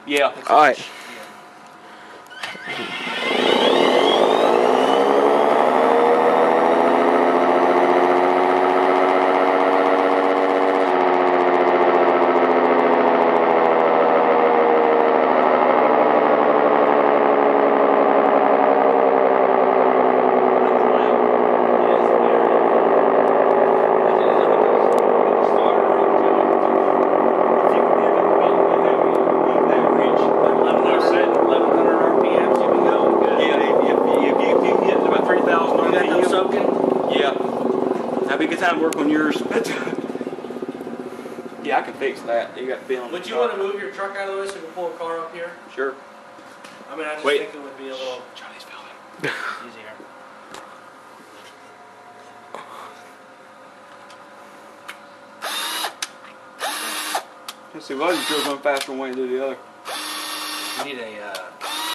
Yeah. All right. That'd be a good time to work on yours. Yeah, I can fix that. You got to be on. Would you want to move your truck out of the way so we can pull a car up here? Sure. I mean, I just think it would be a little Johnny's filming. easier. Let's see, why does yours run faster than one to do the other? You need a